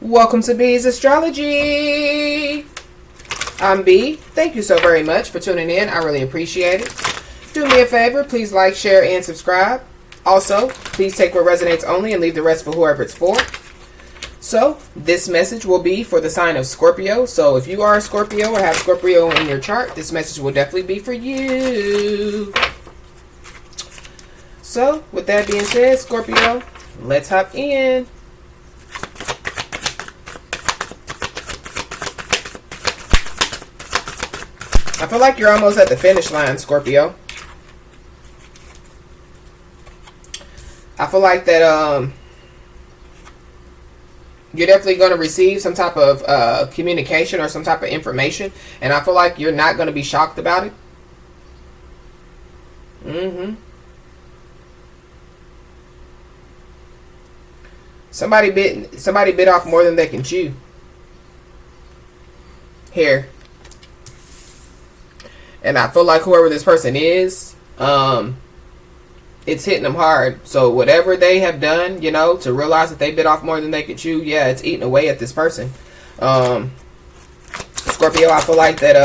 Welcome to B's Astrology. I'm B. Thank you so very much for tuning in. I really appreciate it. Do me a favor, please like, share, and subscribe. Also, please take what resonates only and leave the rest for whoever it's for. So, this message will be for the sign of Scorpio. So, if you are a Scorpio or have Scorpio in your chart, this message will definitely be for you. So, with that being said, Scorpio, let's hop in. I feel like you're almost at the finish line, Scorpio. I feel like that you're definitely going to receive some type of communication or some type of information. And I feel like you're not going to be shocked about it. Somebody bit off more than they can chew. Here. And I feel like whoever this person is, it's hitting them hard. So whatever they have done, you know, to realize that they bit off more than they could chew, yeah, it's eating away at this person. Scorpio, I feel like that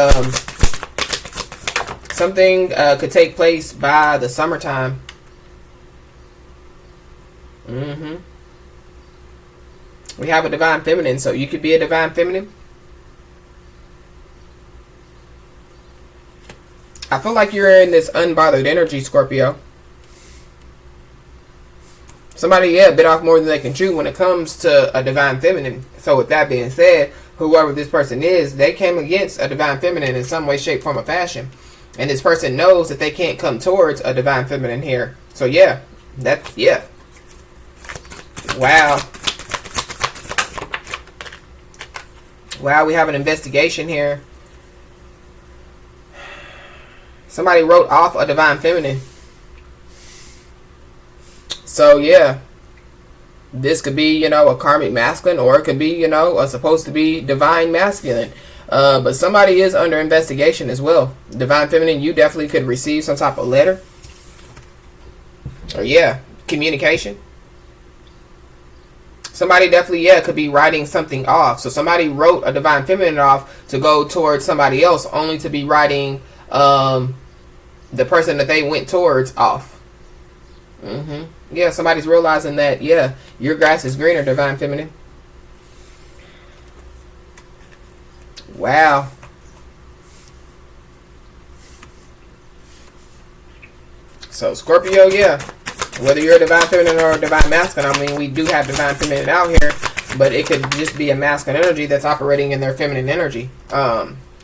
something could take place by the summertime. We have a divine feminine, so you could be a divine feminine. I feel like you're in this unbothered energy, Scorpio. Somebody, yeah, bit off more than they can chew when it comes to a divine feminine. So with that being said, whoever this person is, they came against a divine feminine in some way, shape, form, or fashion. And this person knows that they can't come towards a divine feminine here. So yeah, yeah. Wow. Wow, we have an investigation here. Somebody wrote off a divine feminine. So, yeah. This could be, you know, a karmic masculine, or it could be, you know, a supposed to be divine masculine. But somebody is under investigation as well. Divine feminine, you definitely could receive some type of letter. Or, yeah, communication. Somebody definitely, yeah, could be writing something off. So, somebody wrote a divine feminine off to go towards somebody else, only to be writing the person that they went towards off. Yeah, somebody's realizing that, yeah, your grass is greener, divine feminine. Wow. So, Scorpio, yeah, whether you're a divine feminine or a divine masculine, I mean, we do have divine feminine out here, but it could just be a masculine energy that's operating in their feminine energy.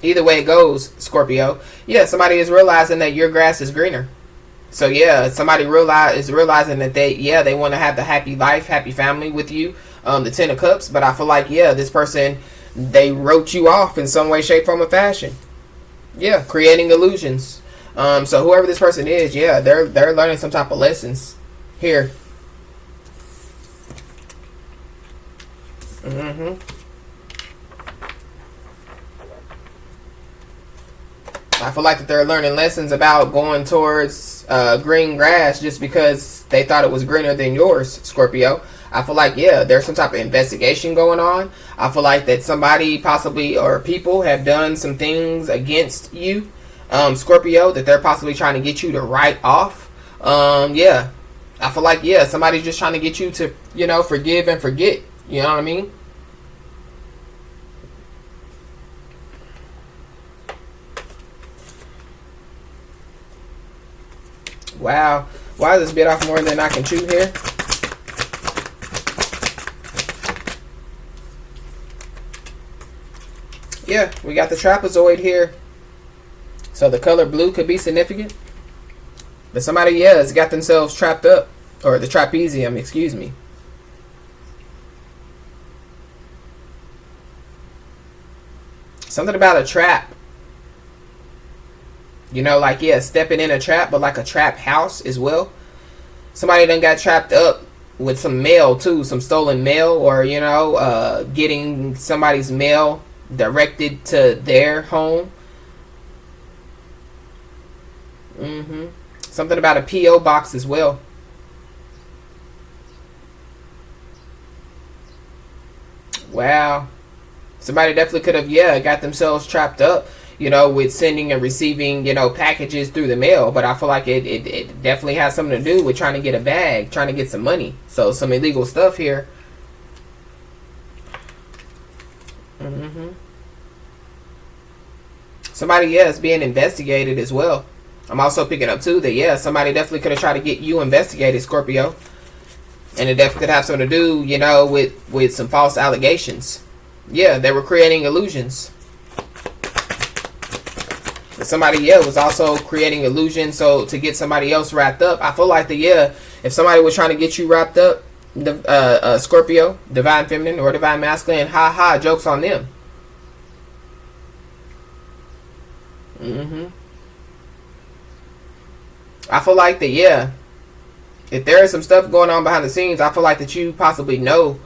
Either way it goes, Scorpio, yeah, somebody is realizing that your grass is greener. So yeah, somebody is realizing that they want to have the happy life, happy family with you, the 10 of Cups. But I feel like, yeah, this person, they wrote you off in some way, shape, form, or fashion. Yeah, creating illusions. So whoever this person is, yeah, they're learning some type of lessons here. I feel like that they're learning lessons about going towards green grass just because they thought it was greener than yours, Scorpio. I feel like, yeah, there's some type of investigation going on. I feel like that somebody possibly or people have done some things against you, Scorpio, that they're possibly trying to get you to write off. Yeah, I feel like, yeah, somebody's just trying to get you to, you know, forgive and forget. You know what I mean? Wow. Why is this bit off more than I can chew here? Yeah, we got the trapezoid here. So the color blue could be significant. But somebody, yeah, has got themselves trapped up. Or the trapezium, excuse me. Something about a trap. You know, like, yeah, stepping in a trap, but like a trap house as well. Somebody done got trapped up with some mail, too. Some stolen mail, or, you know, getting somebody's mail directed to their home. Something about a P.O. box as well. Wow. Somebody definitely could have, yeah, got themselves trapped up, with sending and receiving, packages through the mail. But I feel like it definitely has something to do with trying to get a bag, trying to get some money. So some illegal stuff here. Somebody, yeah, is being investigated as well. I'm also picking up too that, yeah, somebody definitely could have tried to get you investigated, Scorpio. And it definitely could have something to do, with some false allegations. Yeah, they were creating illusions. Somebody, yeah, was also creating illusions so to get somebody else wrapped up. I feel like if somebody was trying to get you wrapped up, the Scorpio, divine feminine or divine masculine, jokes on them. I feel like that, yeah, if there is some stuff going on behind the scenes, I feel like that you possibly know,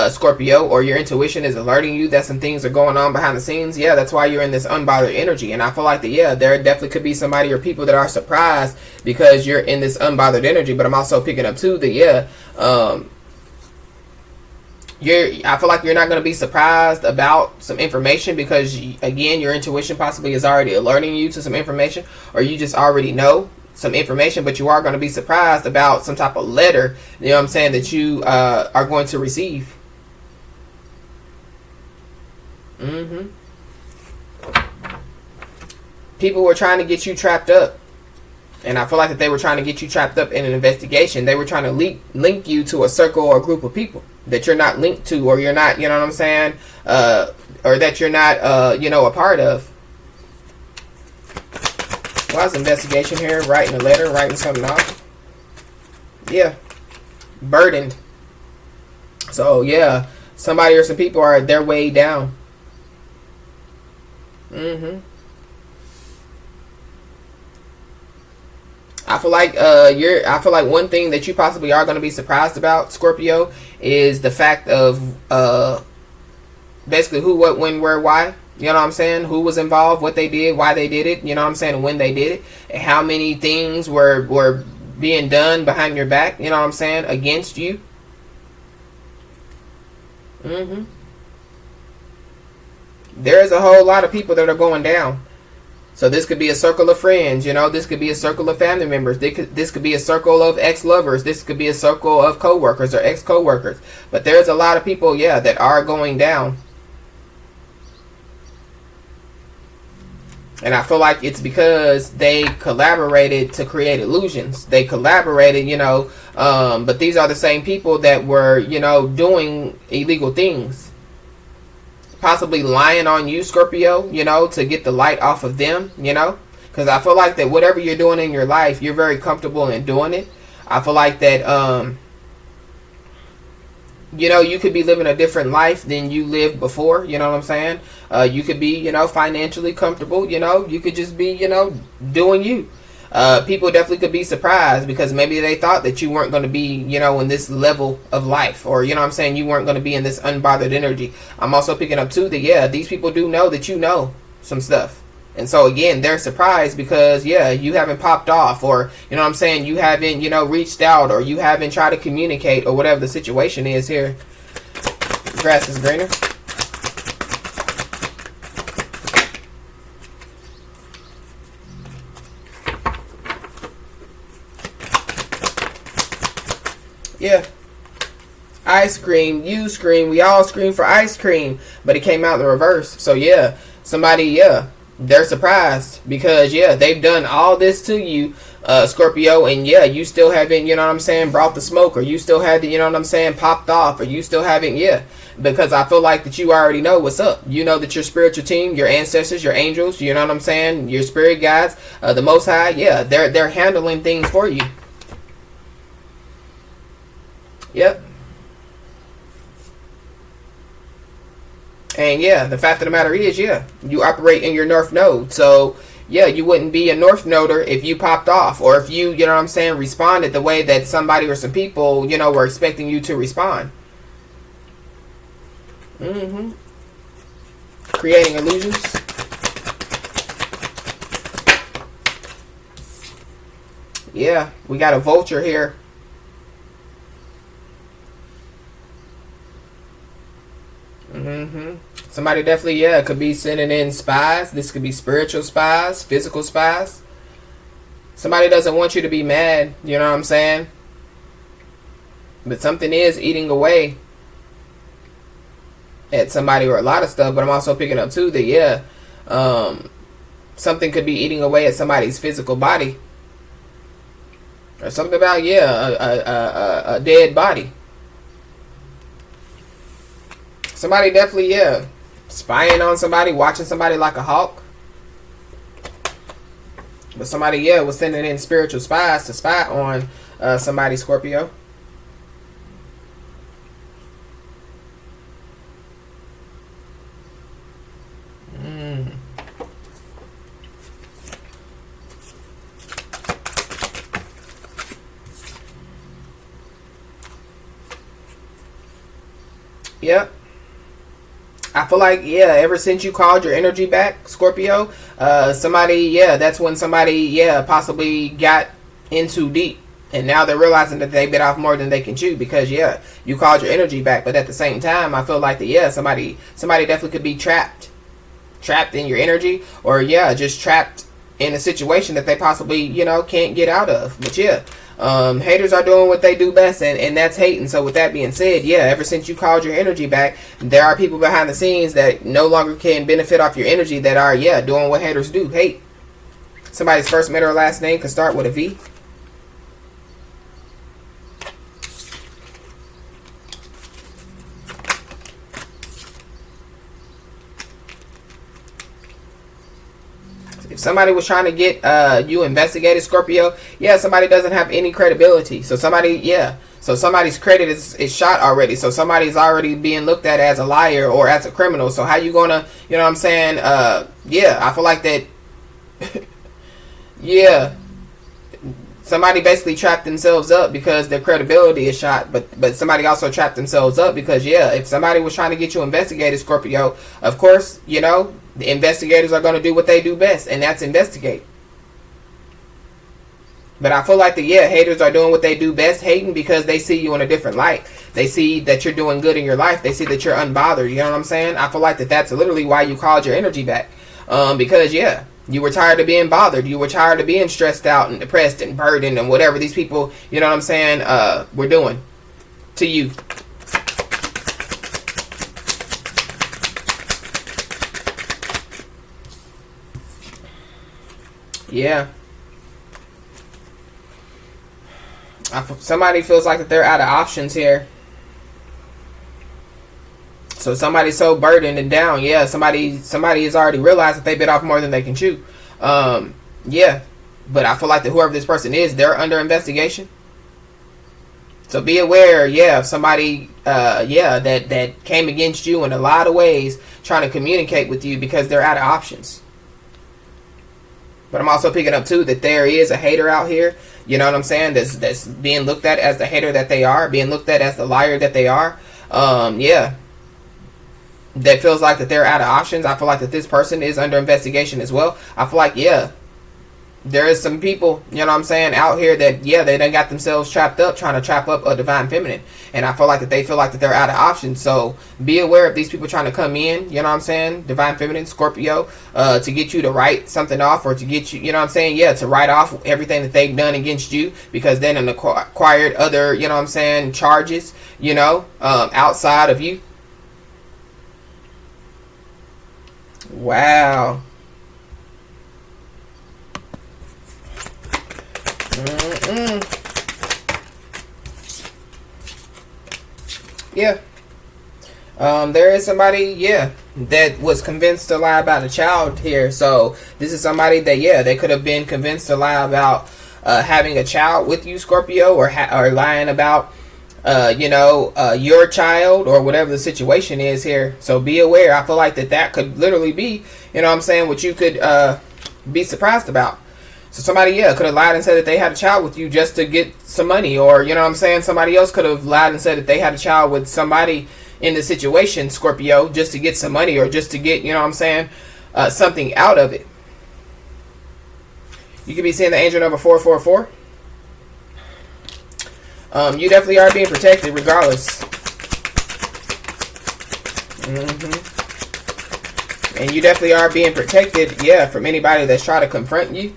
Scorpio, or your intuition is alerting you that some things are going on behind the scenes. Yeah, that's why you're in this unbothered energy. And I feel like that, yeah, there definitely could be somebody or people that are surprised because you're in this unbothered energy. But I'm also picking up too that, yeah, I feel like you're not going to be surprised about some information because, again, your intuition possibly is already alerting you to some information, or you just already know some information, but you are going to be surprised about some type of letter, that you are going to receive. People were trying to get you trapped up, and I feel like that they were trying to get you trapped up in an investigation. They were trying to link you to a circle or a group of people that you're not linked to, or you're not, or that you're not, a part of. Well, that's investigation here, writing a letter, writing something off. Yeah. Burdened. So, yeah, somebody or some people they're weighed down. I feel like one thing that you possibly are going to be surprised about, Scorpio, is the fact of basically who, what, when, where, why. You know what I'm saying? Who was involved, what they did, why they did it, you know what I'm saying, when they did it, and how many things were being done behind your back, you know what I'm saying, against you. There's a whole lot of people that are going down. So this could be a circle of friends, this could be a circle of family members, this could be a circle of ex-lovers, this could be a circle of co-workers or ex-co-workers. But there's a lot of people, yeah, that are going down. And I feel like it's because they collaborated to create illusions. They collaborated, but these are the same people that were, doing illegal things. Possibly lying on you, Scorpio, to get the light off of them, Because I feel like that whatever you're doing in your life, you're very comfortable in doing it. I feel like that, you could be living a different life than you lived before, you know what I'm saying? You could be, financially comfortable, you could just be, doing you. People definitely could be surprised because maybe they thought that you weren't going to be, in this level of life, or, you know what I'm saying, you weren't going to be in this unbothered energy. I'm also picking up too that, yeah, these people do know that you know some stuff. And so, again, they're surprised because, yeah, you haven't popped off, or, you know what I'm saying, you haven't, reached out, or you haven't tried to communicate, or whatever the situation is here. Grass is greener. Yeah. Ice cream, you scream, we all scream for ice cream, but it came out the reverse. So, yeah, somebody, yeah, they're surprised because, yeah, they've done all this to you, Scorpio, and, yeah, you still haven't, you know what I'm saying, brought the smoke, or you still haven't, you know what I'm saying, popped off, or you still haven't, yeah, because I feel like that you already know what's up. You know that your spiritual team, your ancestors, your angels, you know what I'm saying, your spirit guides, the Most High, yeah, they're handling things for you. Yep. And yeah, the fact of the matter is, yeah, you operate in your North Node. So, yeah, you wouldn't be a North Noder if you popped off, or if you, you know what I'm saying, responded the way that somebody or some people, were expecting you to respond. Creating illusions. Yeah, we got a vulture here. Somebody definitely, yeah, could be sending in spies. This could be spiritual spies, physical spies. Somebody doesn't want you to be mad, you know what I'm saying? But something is eating away at somebody or a lot of stuff. But I'm also picking up too that, yeah, something could be eating away at somebody's physical body. Or something about, yeah, a dead body. Somebody definitely, yeah, spying on somebody, watching somebody like a hawk. But somebody, yeah, was sending in spiritual spies to spy on somebody, Scorpio. Yep. I feel like, yeah, ever since you called your energy back, Scorpio, somebody, yeah, that's when somebody, yeah, possibly got in too deep. And now they're realizing that they bit off more than they can chew because, yeah, you called your energy back. But at the same time, I feel like that, yeah, somebody definitely could be trapped in your energy, or, yeah, just trapped in a situation that they possibly, you know, can't get out of. But, yeah. Haters are doing what they do best, and that's hating. So with that being said, yeah, ever since you called your energy back, there are people behind the scenes that no longer can benefit off your energy that are, yeah, doing what haters do, hate. Somebody's first, middle, or last name could start with a V. If somebody was trying to get you investigated, Scorpio, yeah, somebody doesn't have any credibility. So somebody, yeah, so somebody's credit is shot already. So somebody's already being looked at as a liar or as a criminal. So how you gonna, you know what I'm saying? Yeah, I feel like that, yeah, somebody basically trapped themselves up because their credibility is shot. But somebody also trapped themselves up because, yeah, if somebody was trying to get you investigated, Scorpio, of course, you know, the investigators are going to do what they do best, and that's investigate. But I feel like the, yeah, haters are doing what they do best, hating because they see you in a different light. They see that you're doing good in your life. They see that you're unbothered. You know what I'm saying? I feel like that's literally why you called your energy back. Because, yeah, you were tired of being bothered. You were tired of being stressed out and depressed and burdened and whatever these people, you know what I'm saying, were doing to you. Yeah. Somebody feels like that they're out of options here. So somebody's so burdened and down. Yeah, somebody has already realized that they bit off more than they can chew. Yeah. But I feel like that whoever this person is, they're under investigation. So be aware, yeah, of somebody, yeah, that came against you in a lot of ways, trying to communicate with you because they're out of options. But I'm also picking up, too, that there is a hater out here, you know what I'm saying, that's being looked at as the hater that they are, being looked at as the liar that they are. Yeah. That feels like that they're out of options. I feel like that this person is under investigation as well. I feel like, yeah, there is some people, you know what I'm saying, out here that, yeah, they done got themselves trapped up, trying to trap up a divine feminine. And I feel like that they feel like that they're out of options. So be aware of these people trying to come in, you know what I'm saying, divine feminine, Scorpio, to get you to write something off, or to get you, you know what I'm saying, yeah, to write off everything that they've done against you, because then an acquired other, you know what I'm saying, charges, you know, outside of you. Wow. Yeah. There is somebody, yeah, that was convinced to lie about a child here. So this is somebody that, yeah, they could have been convinced to lie about having a child with you, Scorpio, or lying about, you know, your child, or whatever the situation is here. So be aware. I feel like that could literally be, you know what I'm saying, what you could be surprised about. So somebody, yeah, could have lied and said that they had a child with you just to get some money. Or, you know what I'm saying, somebody else could have lied and said that they had a child with somebody in the situation, Scorpio, just to get some money, or just to get, you know what I'm saying, something out of it. You could be seeing the angel number 444. You definitely are being protected regardless. And you definitely are being protected, yeah, from anybody that's trying to confront you.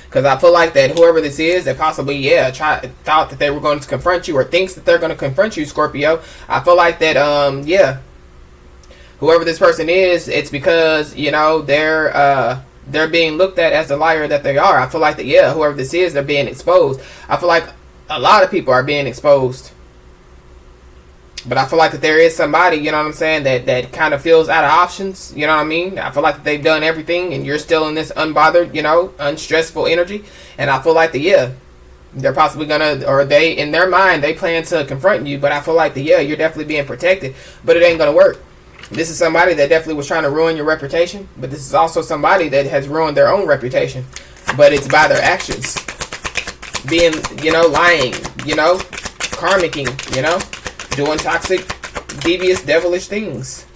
Because I feel like that whoever this is, that possibly, yeah, thought that they were going to confront you, or thinks that they're going to confront you, Scorpio. I feel like that, yeah, whoever this person is, it's because, you know, they're being looked at as the liar that they are. I feel like that, yeah, whoever this is, they're being exposed. I feel like a lot of people are being exposed. But I feel like that there is somebody, you know what I'm saying, that kind of feels out of options, you know what I mean? I feel like that they've done everything and you're still in this unbothered, you know, unstressful energy. And I feel like that, yeah, they're possibly gonna, or they, in their mind, they plan to confront you. But I feel like that, yeah, you're definitely being protected, but it ain't gonna work. This is somebody that definitely was trying to ruin your reputation, but this is also somebody that has ruined their own reputation. But it's by their actions. Being, you know, lying, you know, karmicking, you know, doing toxic, devious, devilish things.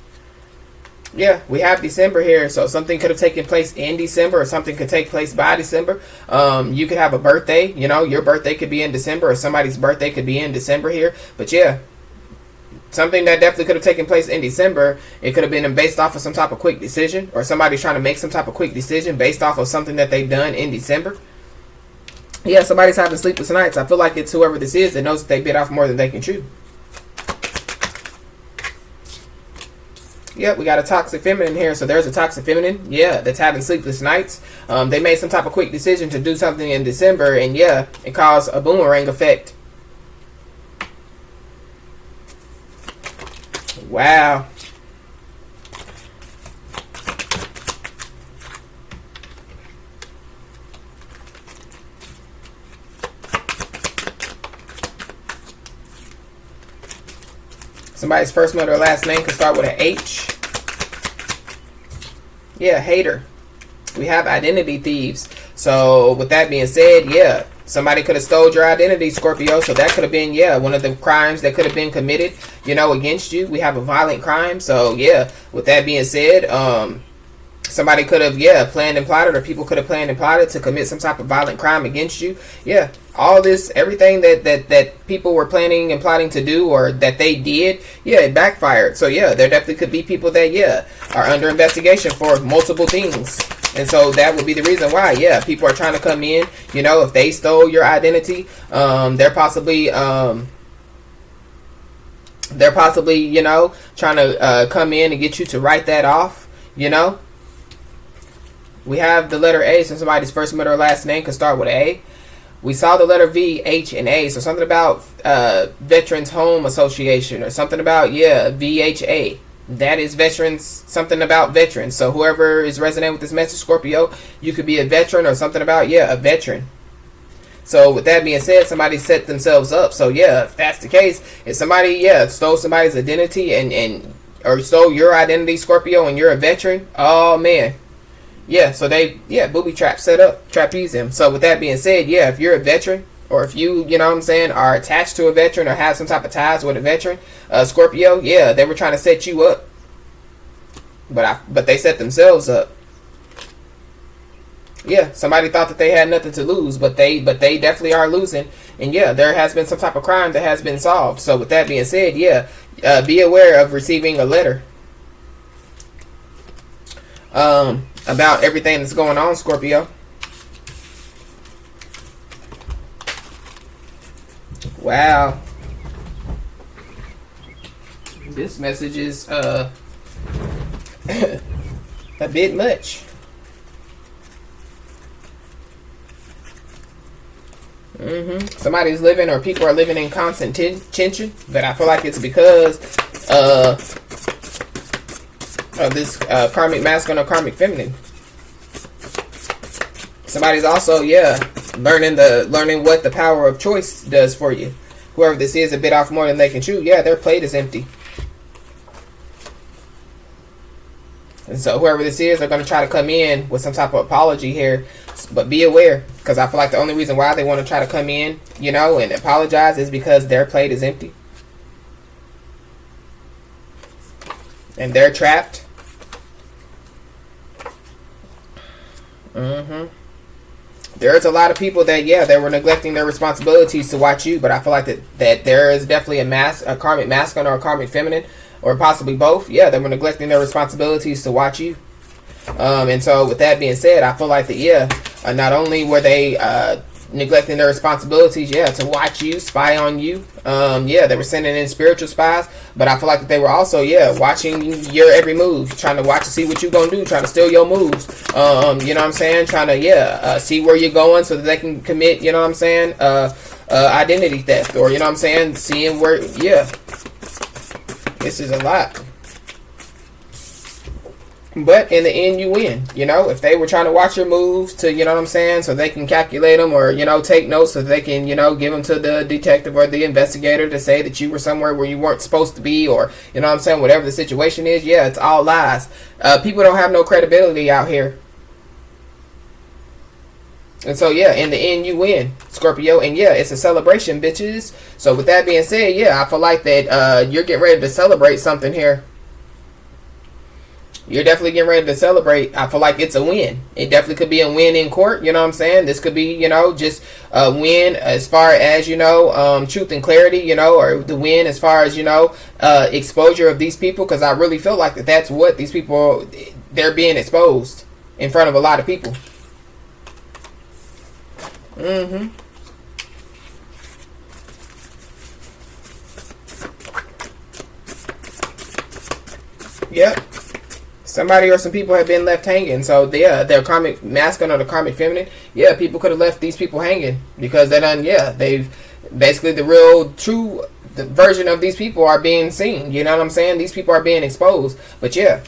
Yeah, we have December here, so something could have taken place in December, or something could take place by December. You could have a birthday, you know, your birthday could be in December, or somebody's birthday could be in December here. But yeah, something that definitely could have taken place in December. It could have been based off of some type of quick decision, or somebody's trying to make some type of quick decision based off of something that they've done in December. Yeah, somebody's having sleepless nights. I feel like it's whoever this is that knows that they bit off more than they can chew. Yep, we got a toxic feminine here. So there's a toxic feminine, yeah, that's having sleepless nights. They made some type of quick decision to do something in December, and yeah, it caused a boomerang effect. Wow. Somebody's first, middle, or last name could start with an H. Yeah, hater. We have identity thieves. So with that being said, yeah, somebody could have stole your identity, Scorpio. So that could have been, yeah, one of the crimes that could have been committed, you know, against you. We have a violent crime. So yeah, with that being said, somebody could have, yeah, planned and plotted, or people could have planned and plotted to commit some type of violent crime against you. Yeah, all this, everything that people were planning and plotting to do, or that they did, yeah, it backfired. So yeah, there definitely could be people that, yeah, are under investigation for multiple things. And so that would be the reason why, yeah, people are trying to come in. You know, if they stole your identity, they're possibly, you know, trying to come in and get you to write that off, you know. We have the letter A, so somebody's first, middle, or last name could start with A. We saw the letter V, H, and A, so something about Veterans Home Association, or something about, yeah, VHA. That is veterans, something about veterans. So whoever is resonating with this message, Scorpio, you could be a veteran, or something about, yeah, a veteran. So with that being said, somebody set themselves up. So yeah, if that's the case, if somebody, yeah, stole somebody's identity and or stole your identity, Scorpio, and you're a veteran, oh man. Yeah, so they, yeah, booby trap set up, trapeze them. So with that being said, yeah, if you're a veteran, or if you, you know what I'm saying, are attached to a veteran, or have some type of ties with a veteran, Scorpio, yeah, they were trying to set you up. But they set themselves up. Yeah, somebody thought that they had nothing to lose, but they definitely are losing. And yeah, there has been some type of crime that has been solved. So with that being said, yeah, be aware of receiving a letter about everything that's going on, Scorpio. Wow. This message is a bit much. Somebody's living, or people are living in constant tension, but I feel like it's because of this karmic masculine or karmic feminine. Somebody's also, yeah, learning what the power of choice does for you. Whoever this is, a bit off more than they can chew. Yeah, their plate is empty. And so whoever this is, they're going to try to come in with some type of apology here. But be aware, because I feel like the only reason why they want to try to come in, you know, and apologize is because their plate is empty. And they're trapped. There's a lot of people that, yeah, they were neglecting their responsibilities to watch you, but I feel like that there is definitely a karmic masculine or a karmic feminine or possibly both. Yeah, they were neglecting their responsibilities to watch you. And so with that being said, I feel like that, yeah, not only were they neglecting their responsibilities, yeah, to watch you, spy on you, yeah, they were sending in spiritual spies, but I feel like that they were also, yeah, watching your every move, trying to watch to see what you're gonna do, trying to steal your moves, you know what I'm saying, trying to, yeah, see where you're going so that they can commit, you know what I'm saying, identity theft, or, you know what I'm saying, seeing where, yeah, this is a lot. But in the end, you win. You know, if they were trying to watch your moves to, you know what I'm saying, so they can calculate them, or, you know, take notes so they can, you know, give them to the detective or the investigator to say that you were somewhere where you weren't supposed to be, or, you know what I'm saying, whatever the situation is, yeah, it's all lies. People don't have no credibility out here. And so, yeah, in the end, you win, Scorpio. And, yeah, it's a celebration, bitches. So, with that being said, yeah, I feel like that you're getting ready to celebrate something here. You're definitely getting ready to celebrate. I feel like it's a win. It definitely could be a win in court. You know what I'm saying? This could be, you know, just a win as far as, you know, truth and clarity, you know, or the win as far as, you know, exposure of these people. Because I really feel like that's what these people, they're being exposed in front of a lot of people. Yep. Somebody or some people have been left hanging. So, yeah, their karmic masculine or the karmic feminine, yeah, people could have left these people hanging because they done, yeah, they've basically the real, true the version of these people are being seen. You know what I'm saying? These people are being exposed. But, yeah,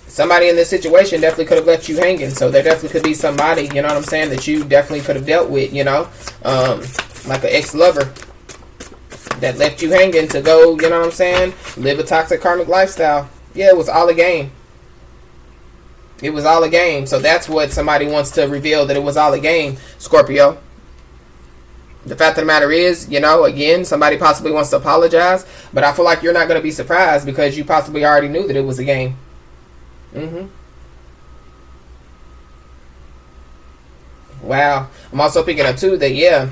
somebody in this situation definitely could have left you hanging. So, there definitely could be somebody, you know what I'm saying, that you definitely could have dealt with, you know, like an ex-lover that left you hanging to go, you know what I'm saying, live a toxic karmic lifestyle. Yeah, it was all a game. It was all a game. So that's what somebody wants to reveal, that it was all a game, Scorpio. The fact of the matter is, you know, again, somebody possibly wants to apologize, but I feel like you're not going to be surprised because you possibly already knew that it was a game. Wow. I'm also picking up too that, yeah,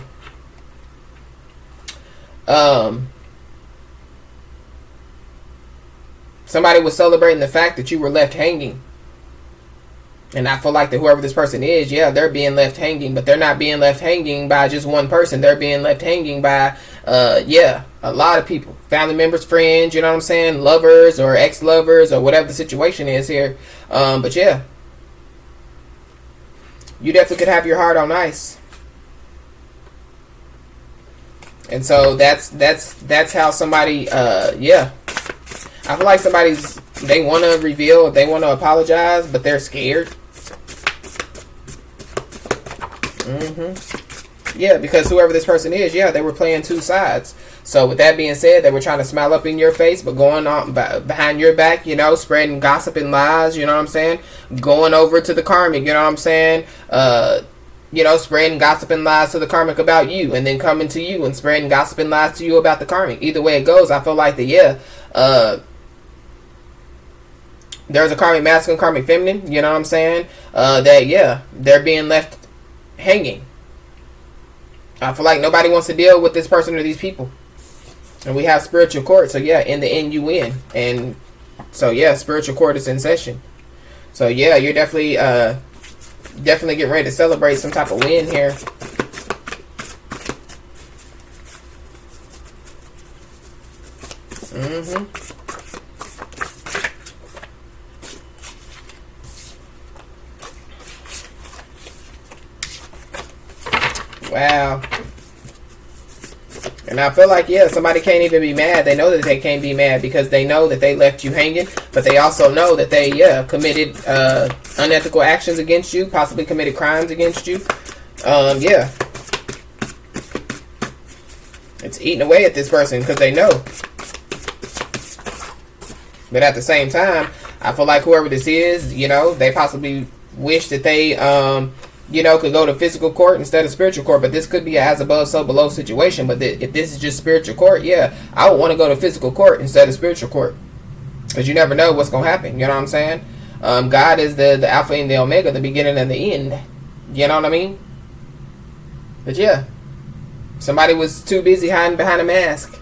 somebody was celebrating the fact that you were left hanging. And I feel like that whoever this person is, yeah, they're being left hanging, but they're not being left hanging by just one person. They're being left hanging by, yeah, a lot of people. Family members, friends, you know what I'm saying? Lovers or ex-lovers or whatever the situation is here. But yeah, you definitely could have your heart on ice. And so that's how somebody, yeah. I feel like they want to reveal, they want to apologize, but they're scared. Yeah, because whoever this person is, yeah, they were playing two sides. So with that being said, they were trying to smile up in your face, but going on behind your back, you know, spreading gossip and lies, you know what I'm saying? Going over to the karmic, you know what I'm saying? You know, spreading gossip and lies to the karmic about you, and then coming to you and spreading gossip and lies to you about the karmic. Either way it goes, I feel like that, yeah, there's a karmic masculine, karmic feminine, you know what I'm saying? That, yeah, they're being left hanging. I feel like nobody wants to deal with this person or these people. And we have spiritual court, so yeah, in the end you win. And so yeah, spiritual court is in session. So yeah, you're definitely getting ready to celebrate some type of win here. Wow. And I feel like, yeah, somebody can't even be mad. They know that they can't be mad because they know that they left you hanging, but they also know that they, yeah, committed unethical actions against you, possibly committed crimes against you. Yeah. It's eating away at this person because they know. But at the same time, I feel like whoever this is, you know, they possibly wish that they, you know, could go to physical court instead of spiritual court. But this could be a as above, so below situation. But if this is just spiritual court, yeah, I would want to go to physical court instead of spiritual court. Because you never know what's going to happen. You know what I'm saying? God is the Alpha and the Omega, the beginning and the end. You know what I mean? But yeah, somebody was too busy hiding behind a mask.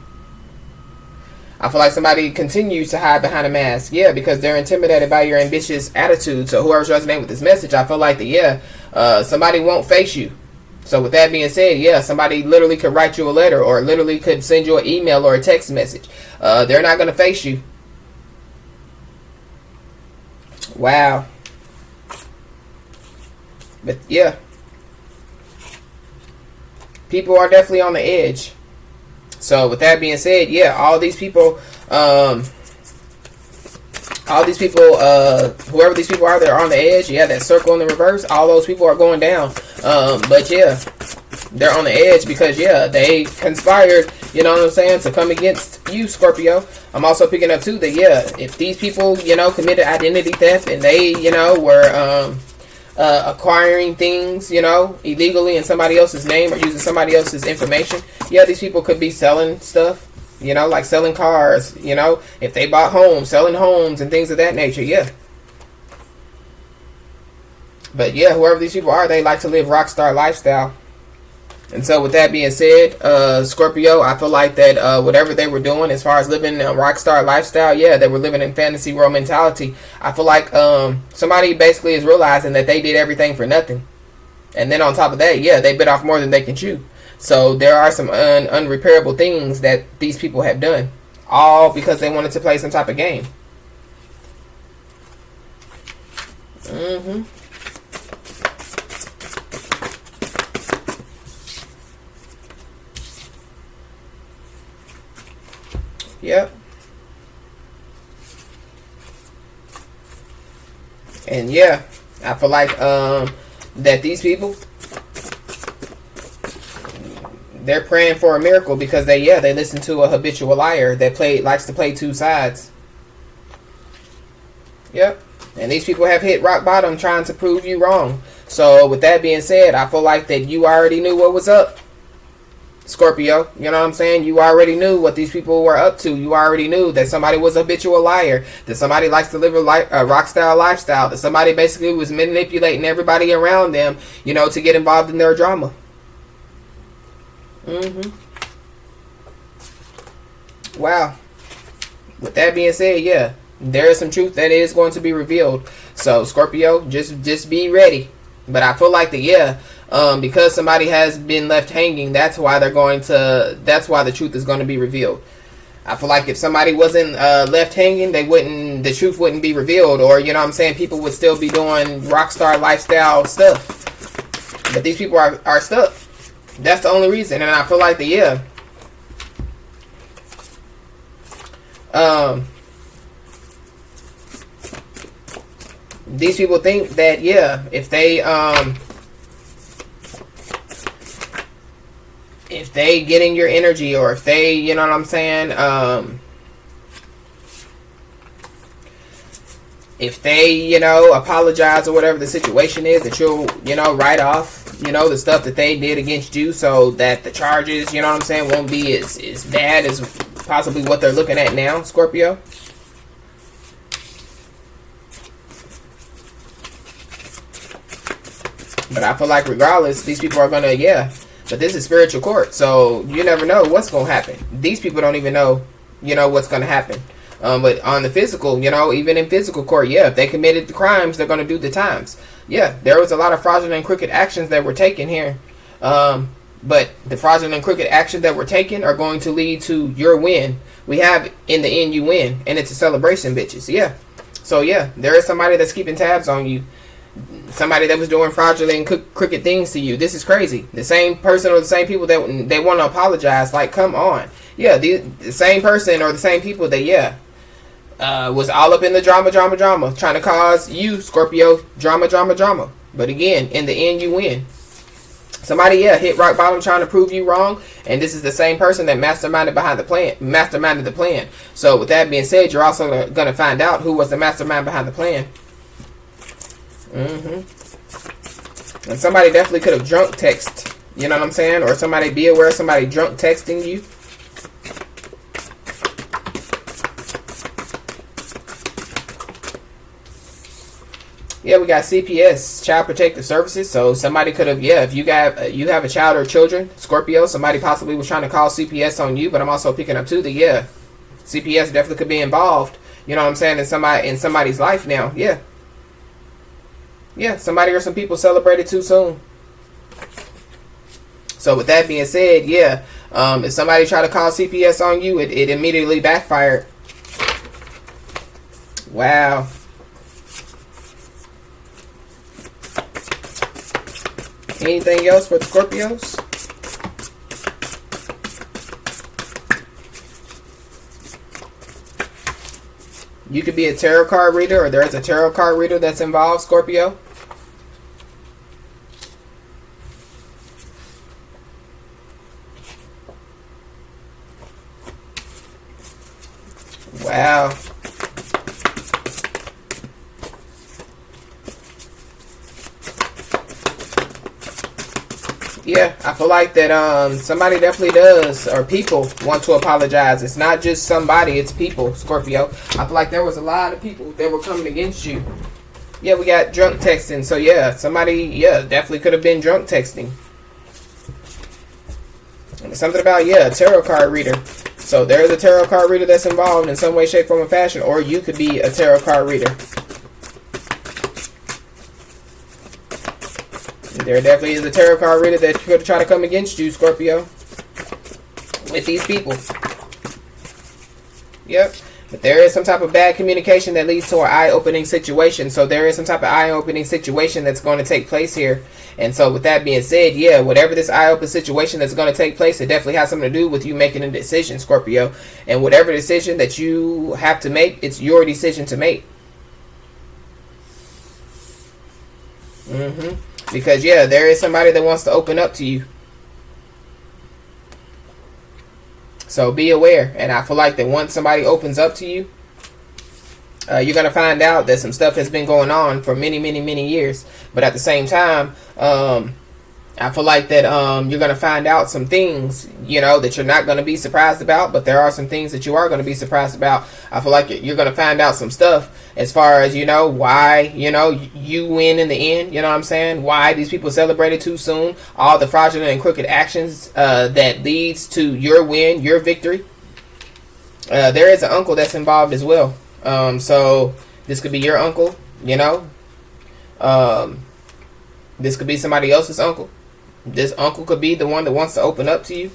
I feel like somebody continues to hide behind a mask. Yeah, because they're intimidated by your ambitious attitude. So whoever's resonating with this message, I feel like that, yeah, somebody won't face you. So with that being said, yeah, somebody literally could write you a letter or literally could send you an email or a text message. They're not going to face you. Wow. But yeah, people are definitely on the edge. So with that being said, yeah, all these people, whoever these people are, they're on the edge. Yeah, that circle in the reverse, all those people are going down. But yeah, they're on the edge because, yeah, they conspired, you know what I'm saying, to come against you, Scorpio. I'm also picking up too that, yeah, if these people, you know, committed identity theft and they, you know, were acquiring things, you know, illegally in somebody else's name or using somebody else's information, yeah, these people could be selling stuff, you know, like selling cars, you know, if they bought homes, selling homes and things of that nature, yeah. But yeah, whoever these people are, they like to live rock star lifestyle. And so with that being said, Scorpio, I feel like that whatever they were doing as far as living a rock star lifestyle, yeah, they were living in fantasy world mentality. I feel like somebody basically is realizing that they did everything for nothing. And then on top of that, yeah, they bit off more than they can chew. So there are some unrepairable things that these people have done, all because they wanted to play some type of game. Yep. And yeah, I feel like that these people, they're praying for a miracle because they listen to a habitual liar that likes to play two sides. Yep. And these people have hit rock bottom trying to prove you wrong. So with that being said, I feel like that you already knew what was up, Scorpio. You know what I'm saying? You already knew what these people were up to. You already knew that somebody was a habitual liar, that somebody likes to live a rock style lifestyle, that somebody basically was manipulating everybody around them, you know, to get involved in their drama. Wow. With that being said, yeah, there is some truth that is going to be revealed. So Scorpio, just be ready. But I feel like that, yeah, because somebody has been left hanging, that's why the truth is going to be revealed. I feel like if somebody wasn't left hanging, the truth wouldn't be revealed, or, you know what I'm saying, people would still be doing rockstar lifestyle stuff. But these people are stuck. That's the only reason. And I feel like that, yeah, these people think that, yeah, if they get in your energy, or if they, you know what I'm saying, if they, you know, apologize or whatever the situation is, that you'll, you know, write off, you know, the stuff that they did against you, so that the charges, you know what I'm saying, won't be as bad as possibly what they're looking at now, Scorpio. But I feel like regardless, these people are going to, yeah. But this is spiritual court, so you never know what's going to happen. These people don't even know, you know, what's going to happen. But on the physical, you know, even in physical court, yeah, if they committed the crimes, they're going to do the times. Yeah, there was a lot of fraudulent and crooked actions that were taken here. But the fraudulent and crooked actions that were taken are going to lead to your win. We have, in the end, you win. And it's a celebration, bitches. Yeah. So, yeah, there is somebody that's keeping tabs on you. Somebody that was doing fraudulent and crooked things to you. This is crazy. The same person or the same people that they want to apologize. Like, come on. Yeah, the same person or the same people that, yeah, was all up in the drama, trying to cause you, Scorpio, drama. But again, in the end, you win. Somebody, yeah, hit rock bottom trying to prove you wrong, and this is the same person that masterminded the plan. So with that being said, you're also going to find out who was the mastermind behind the plan. And somebody definitely could have drunk text, you know what I'm saying? Or somebody, be aware of somebody drunk texting you. Yeah, we got CPS, Child Protective Services. So somebody could have, yeah, if you have a child or children, Scorpio, somebody possibly was trying to call CPS on you. But I'm also picking up too that, yeah, CPS definitely could be involved, you know what I'm saying, in somebody's life now. Yeah. Yeah, somebody or some people celebrated too soon. So with that being said, yeah, if somebody tried to call CPS on you, it immediately backfired. Wow. Anything else for the Scorpios? You could be a tarot card reader, or there's a tarot card reader that's involved, Scorpio. Wow. Yeah, I feel like that somebody definitely does, or people want to apologize. It's not just somebody, it's people, Scorpio. I feel like there was a lot of people that were coming against you. Yeah, we got drunk texting. So yeah, somebody, yeah, definitely could have been drunk texting. And something about, yeah, a tarot card reader. So there's a tarot card reader that's involved in some way, shape, form, or fashion. Or you could be a tarot card reader. There definitely is a tarot card reader that could try to come against you, Scorpio. With these people. Yep. But there is some type of bad communication that leads to an eye-opening situation. So there is some type of eye-opening situation that's going to take place here. And so with that being said, yeah, whatever this eye-opening situation that's going to take place, it definitely has something to do with you making a decision, Scorpio. And whatever decision that you have to make, it's your decision to make. Because, yeah, there is somebody that wants to open up to you. So be aware. And I feel like that once somebody opens up to you, you're going to find out that some stuff has been going on for many, many, many years. But at the same time, I feel like that you're going to find out some things, you know, that you're not going to be surprised about. But there are some things that you are going to be surprised about. I feel like you're going to find out some stuff as far as, you know, why, you know, you win in the end. You know what I'm saying? Why these people celebrated too soon. All the fraudulent and crooked actions that leads to your win, your victory. There is an uncle that's involved as well. So this could be your uncle, you know. This could be somebody else's uncle. This uncle could be the one that wants to open up to you.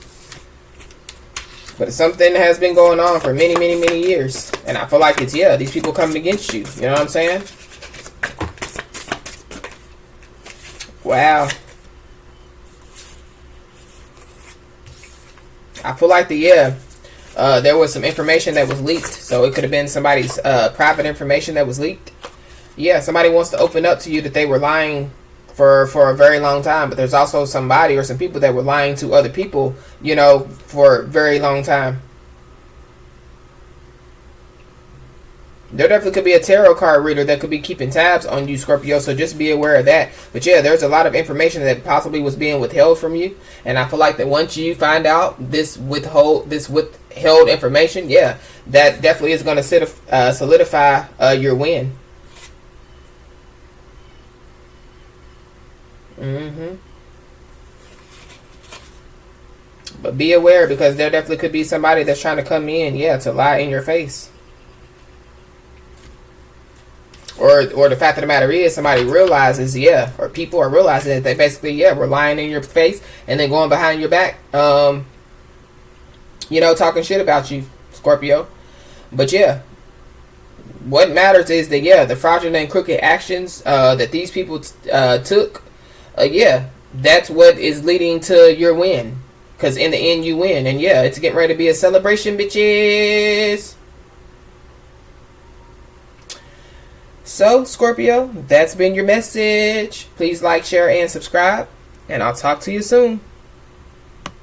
But something has been going on for many, many, many years. And I feel like it's, yeah, these people coming against you. You know what I'm saying? Wow. I feel like there was some information that was leaked. So it could have been somebody's private information that was leaked. Yeah, somebody wants to open up to you that they were lying for a very long time. But there's also somebody or some people that were lying to other people, you know, for a very long time. There definitely could be a tarot card reader that could be keeping tabs on you, Scorpio, so just be aware of that. But yeah, there's a lot of information that possibly was being withheld from you, and I feel like that once you find out this withheld information, yeah, that definitely is going to solidify your win. But be aware, because there definitely could be somebody that's trying to come in, yeah, to lie in your face. Or the fact of the matter is, somebody realizes, yeah, or people are realizing that they basically, yeah, were lying in your face and then going behind your back, you know, talking shit about you, Scorpio. But yeah, what matters is that, yeah, the fraudulent and crooked actions that these people took, yeah, that's what is leading to your win. Because in the end, you win. And yeah, it's getting ready to be a celebration, bitches. So, Scorpio, that's been your message. Please like, share, and subscribe. And I'll talk to you soon.